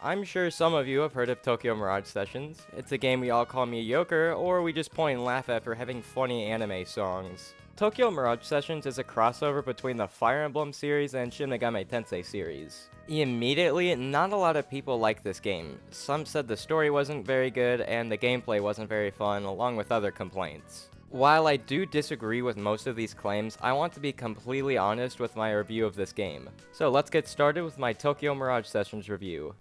I'm sure some of you have heard of Tokyo Mirage Sessions. It's a game we all call mediocre, or we just point and laugh at for having funny anime songs. Tokyo Mirage Sessions is a crossover between the Fire Emblem series and Shin Megami Tensei series. Immediately, not a lot of people liked this game. Some said the story wasn't very good and the gameplay wasn't very fun, along with other complaints. While I do disagree with most of these claims, I want to be completely honest with my review of this game. So let's get started with my Tokyo Mirage Sessions review.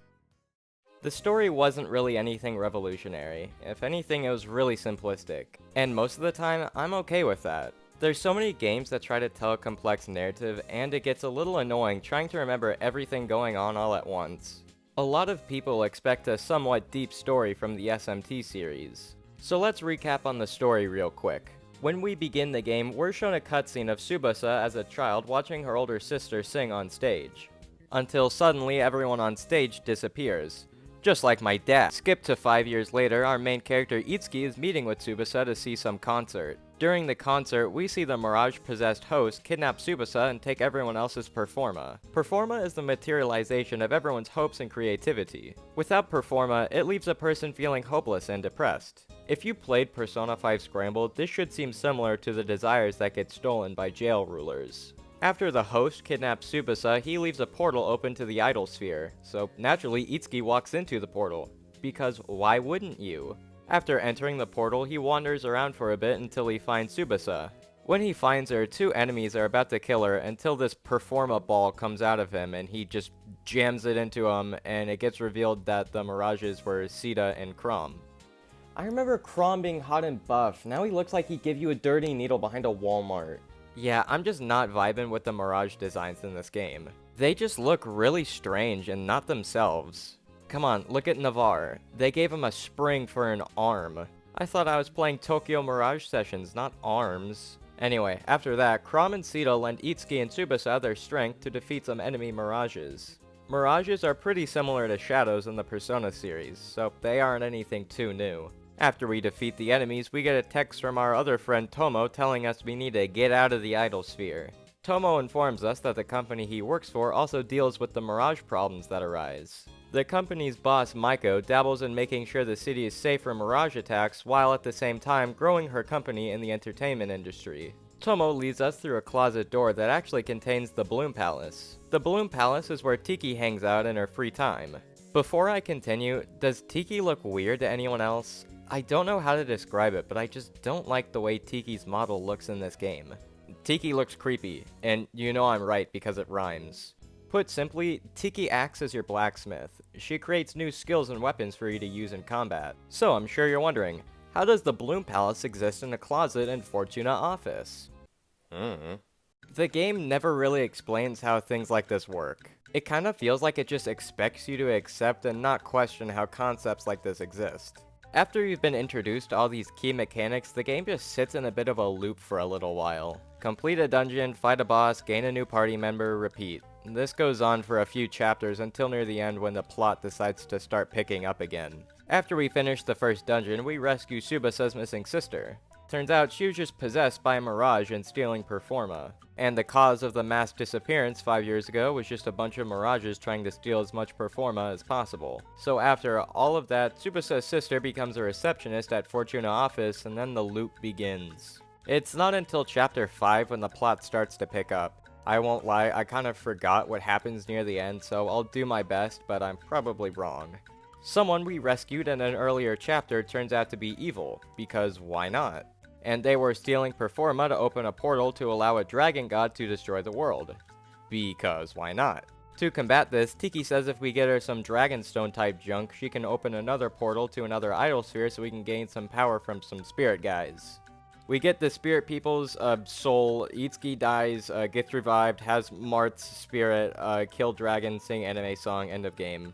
The story wasn't really anything revolutionary. If anything, it was really simplistic. And most of the time, I'm okay with that. There's so many games that try to tell a complex narrative, and it gets a little annoying trying to remember everything going on all at once. A lot of people expect a somewhat deep story from the SMT series. So let's recap on the story real quick. When we begin the game, we're shown a cutscene of Tsubasa as a child watching her older sister sing on stage. Until suddenly everyone on stage disappears. Just like my dad. Skip to 5 years later, our main character Itsuki is meeting with Tsubasa to see some concert. During the concert, we see the Mirage-possessed host kidnap Tsubasa and take everyone else's Performa. Performa is the materialization of everyone's hopes and creativity. Without Performa, it leaves a person feeling hopeless and depressed. If you played Persona 5 Scrambled, this should seem similar to the desires that get stolen by jail rulers. After the host kidnaps Tsubasa, he leaves a portal open to the Idol Sphere, so naturally Itsuki walks into the portal. Because why wouldn't you? After entering the portal, he wanders around for a bit until he finds Tsubasa. When he finds her, two enemies are about to kill her until this Performa ball comes out of him and he just jams it into him, and it gets revealed that the Mirages were Sita and Chrom. I remember Chrom being hot and buff. Now he looks like he'd give you a dirty needle behind a Walmart. Yeah, I'm just not vibing with the Mirage designs in this game. They just look really strange and not themselves. Come on, look at Navarre. They gave him a spring for an arm. I thought I was playing Tokyo Mirage Sessions, not ARMS. Anyway, after that, Chrom and Sita lend Itsuki and Tsubasa their strength to defeat some enemy Mirages. Mirages are pretty similar to Shadows in the Persona series, so they aren't anything too new. After we defeat the enemies, we get a text from our other friend Tomo telling us we need to get out of the Idol Sphere. Tomo informs us that the company he works for also deals with the Mirage problems that arise. The company's boss, Maiko, dabbles in making sure the city is safe from Mirage attacks, while at the same time growing her company in the entertainment industry. Tomo leads us through a closet door that actually contains the Bloom Palace. The Bloom Palace is where Tiki hangs out in her free time. Before I continue, does Tiki look weird to anyone else? I don't know how to describe it, but I just don't like the way Tiki's model looks in this game. Tiki looks creepy, and you know I'm right because it rhymes. Put simply, Tiki acts as your blacksmith. She creates new skills and weapons for you to use in combat. So I'm sure you're wondering, how does the Bloom Palace exist in a closet in Fortuna office? The game never really explains how things like this work. It kind of feels like it just expects you to accept and not question how concepts like this exist. After you've been introduced to all these key mechanics, the game just sits in a bit of a loop for a little while. Complete a dungeon, fight a boss, gain a new party member, repeat. This goes on for a few chapters until near the end when the plot decides to start picking up again. After we finish the first dungeon, we rescue Tsubasa's missing sister. Turns out she was just possessed by a Mirage and stealing Performa. And the cause of the mass disappearance 5 years ago was just a bunch of Mirages trying to steal as much Performa as possible. So after all of that, Tsubasa's sister becomes a receptionist at Fortuna office, and then the loop begins. It's not until chapter 5 when the plot starts to pick up. I won't lie, I kind of forgot what happens near the end, so I'll do my best, but I'm probably wrong. Someone we rescued in an earlier chapter turns out to be evil, because why not? And they were stealing Performa to open a portal to allow a dragon god to destroy the world. Because why not? To combat this, Tiki says if we get her some Dragonstone type junk, she can open another portal to another Idol Sphere so we can gain some power from some spirit guys. We get the spirit people's soul, Itsuki dies, gets revived, has Marth's spirit, kill dragon, sing anime song, end of game.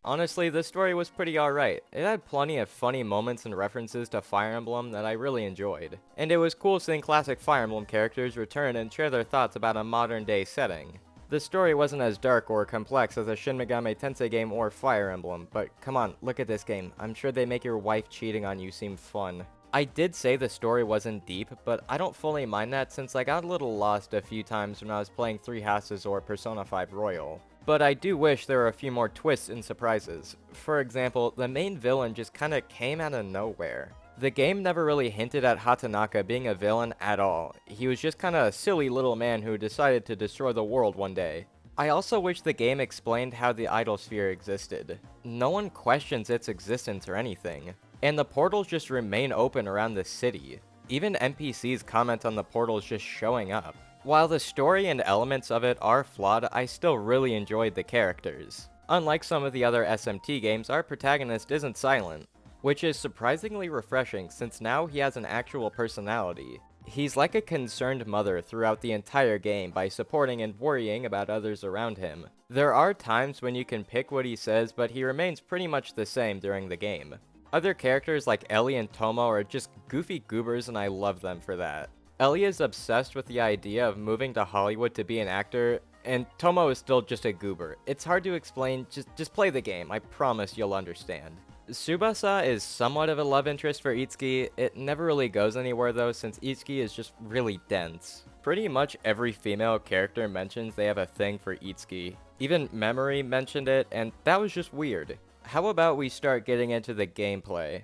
Honestly, this story was pretty alright. It had plenty of funny moments and references to Fire Emblem that I really enjoyed. And it was cool seeing classic Fire Emblem characters return and share their thoughts about a modern day setting. The story wasn't as dark or complex as a Shin Megami Tensei game or Fire Emblem, but come on, look at this game. I'm sure they make your wife cheating on you seem fun. I did say the story wasn't deep, but I don't fully mind that since I got a little lost a few times when I was playing Three Houses or Persona 5 Royal. But I do wish there were a few more twists and surprises. For example, the main villain just kinda came out of nowhere. The game never really hinted at Hatanaka being a villain at all. He was just kinda a silly little man who decided to destroy the world one day. I also wish the game explained how the Idol Sphere existed. No one questions its existence or anything. And the portals just remain open around the city. Even NPCs comment on the portals just showing up. While the story and elements of it are flawed, I still really enjoyed the characters. Unlike some of the other SMT games, our protagonist isn't silent, which is surprisingly refreshing since now he has an actual personality. He's like a concerned mother throughout the entire game by supporting and worrying about others around him. There are times when you can pick what he says, but he remains pretty much the same during the game. Other characters like Ellie and Tomo are just goofy goobers and I love them for that. Ellie is obsessed with the idea of moving to Hollywood to be an actor, and Tomo is still just a goober. It's hard to explain, just play the game, I promise you'll understand. Tsubasa is somewhat of a love interest for Itsuki. It never really goes anywhere though since Itsuki is just really dense. Pretty much every female character mentions they have a thing for Itsuki. Even Memory mentioned it, and that was just weird. How about we start getting into the gameplay?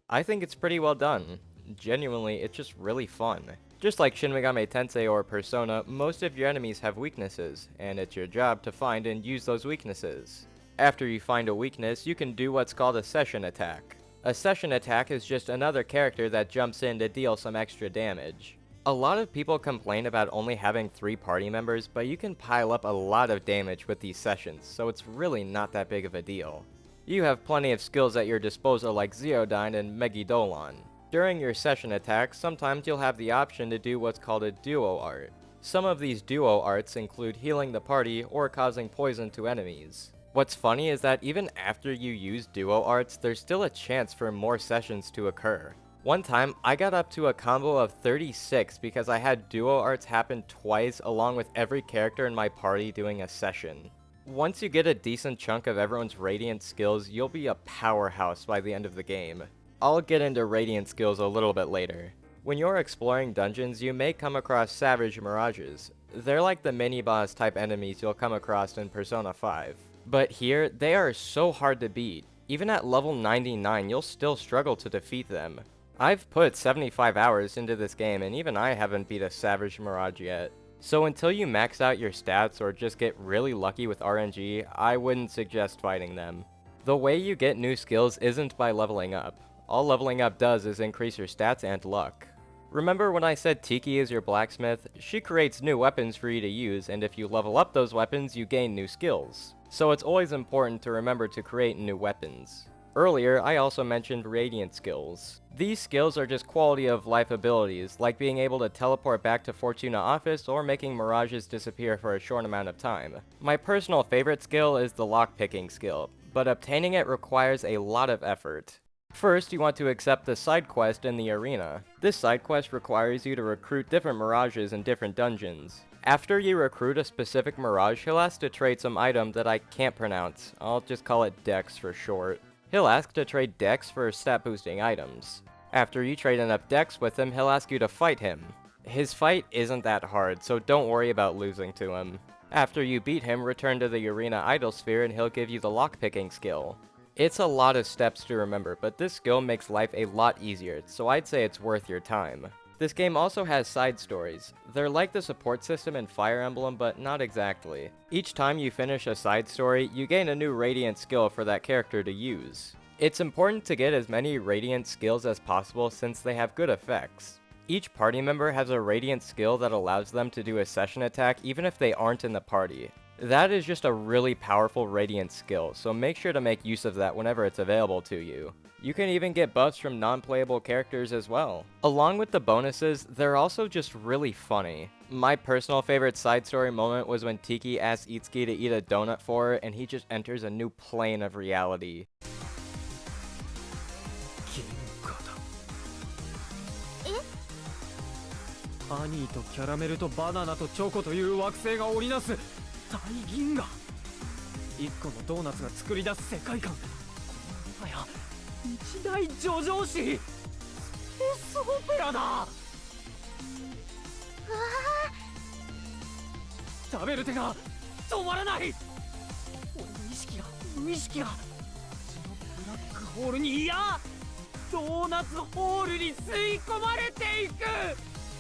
I think it's pretty well done. Genuinely, it's just really fun. Just like Shin Megami Tensei or Persona, most of your enemies have weaknesses, and it's your job to find and use those weaknesses. After you find a weakness, you can do what's called a session attack. A session attack is just another character that jumps in to deal some extra damage. A lot of people complain about only having 3 party members, but you can pile up a lot of damage with these sessions, so it's really not that big of a deal. You have plenty of skills at your disposal like Zeodyne and Megidolon. During your session attacks, sometimes you'll have the option to do what's called a duo art. Some of these duo arts include healing the party or causing poison to enemies. What's funny is that even after you use duo arts, there's still a chance for more sessions to occur. One time, I got up to a combo of 36 because I had duo arts happen twice along with every character in my party doing a session. Once you get a decent chunk of everyone's Radiant skills, you'll be a powerhouse by the end of the game. I'll get into Radiant skills a little bit later. When you're exploring dungeons, you may come across Savage Mirages. They're like the mini-boss type enemies you'll come across in Persona 5. But here, they are so hard to beat. Even at level 99, you'll still struggle to defeat them. I've put 75 hours into this game and even I haven't beat a Savage Mirage yet. So until you max out your stats or just get really lucky with RNG, I wouldn't suggest fighting them. The way you get new skills isn't by leveling up. All leveling up does is increase your stats and luck. Remember when I said Tiki is your blacksmith? She creates new weapons for you to use, and if you level up those weapons, you gain new skills. So it's always important to remember to create new weapons. Earlier, I also mentioned Radiant skills. These skills are just quality of life abilities, like being able to teleport back to Fortuna office or making mirages disappear for a short amount of time. My personal favorite skill is the lockpicking skill, but obtaining it requires a lot of effort. First, you want to accept the side quest in the arena. This side quest requires you to recruit different mirages in different dungeons. After you recruit a specific mirage, he'll ask to trade some item that I can't pronounce. I'll just call it Dex for short. He'll ask to trade Dex for stat boosting items. After you trade enough Dex with him, he'll ask you to fight him. His fight isn't that hard, so don't worry about losing to him. After you beat him, return to the arena idol sphere and he'll give you the lockpicking skill. It's a lot of steps to remember, but this skill makes life a lot easier, so I'd say it's worth your time. This game also has side stories. They're like the support system in Fire Emblem, but not exactly. Each time you finish a side story, you gain a new Radiant skill for that character to use. It's important to get as many Radiant skills as possible since they have good effects. Each party member has a Radiant skill that allows them to do a session attack even if they aren't in the party. That is just a really powerful Radiant skill, so make sure to make use of that whenever it's available to you. You can even get buffs from non-playable characters as well. Along with the bonuses, they're also just really funny. My personal favorite side story moment was when Tiki asks Itsuki to eat a donut for her, and he just enters a new plane of reality. ハニーとキャラメルとバナナとチョコという惑星が織りなす大銀河。1個のドーナツが作り出す世界観。このもはや一大叙情詩。世スオペラだ。うわ食べる手が止まらない。俺の意識が無意識が口のブラックホールに、いやドーナツホールに吸い込まれていく。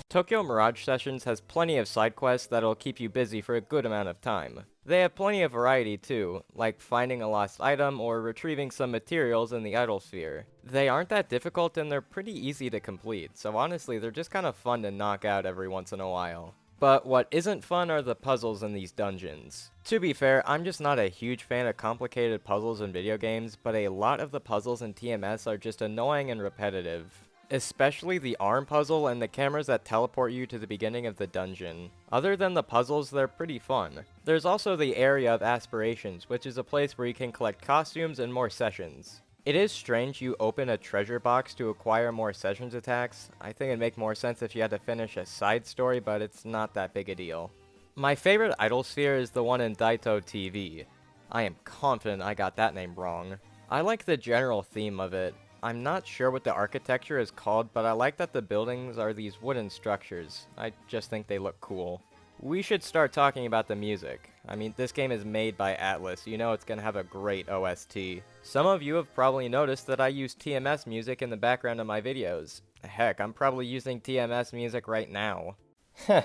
Tokyo Mirage Sessions has plenty of side quests that'll keep you busy for a good amount of time. They have plenty of variety too, like finding a lost item or retrieving some materials in the idol sphere. They aren't that difficult and they're pretty easy to complete, so honestly they're just kind of fun to knock out every once in a while. But what isn't fun are the puzzles in these dungeons. To be fair, I'm just not a huge fan of complicated puzzles in video games, but a lot of the puzzles in TMS are just annoying and repetitive. Especially the arm puzzle and the cameras that teleport you to the beginning of the dungeon. Other than the puzzles, they're pretty fun. There's also the area of aspirations, which is a place where you can collect costumes and more sessions. It is strange you open a treasure box to acquire more sessions attacks. I think it'd make more sense if you had to finish a side story, but it's not that big a deal. My favorite idol sphere is the one in Daito TV. I am confident I got that name wrong. I like the general theme of it. I'm not sure what the architecture is called, but I like that the buildings are these wooden structures. I just think they look cool. We should start talking about the music. I mean, this game is made by Atlus, you know it's gonna have a great OST. Some of you have probably noticed that I use TMS music in the background of my videos. Heck, I'm probably using TMS music right now. Heh,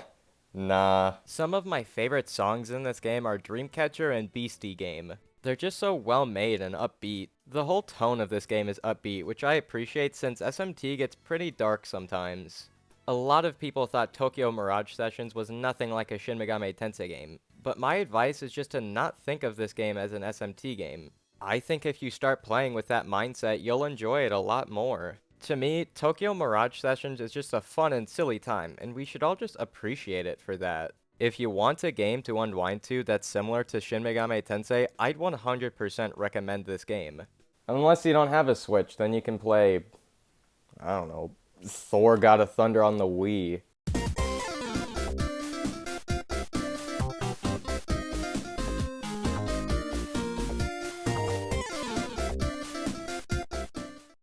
nah. Some of my favorite songs in this game are Dreamcatcher and Beastie Game. They're just so well made and upbeat. The whole tone of this game is upbeat, which I appreciate since SMT gets pretty dark sometimes. A lot of people thought Tokyo Mirage Sessions was nothing like a Shin Megami Tensei game, but my advice is just to not think of this game as an SMT game. I think if you start playing with that mindset, you'll enjoy it a lot more. To me, Tokyo Mirage Sessions is just a fun and silly time, and we should all just appreciate it for that. If you want a game to unwind to that's similar to Shin Megami Tensei, I'd 100% recommend this game. Unless you don't have a Switch, then you can play, I don't know, Thor God of Thunder on the Wii.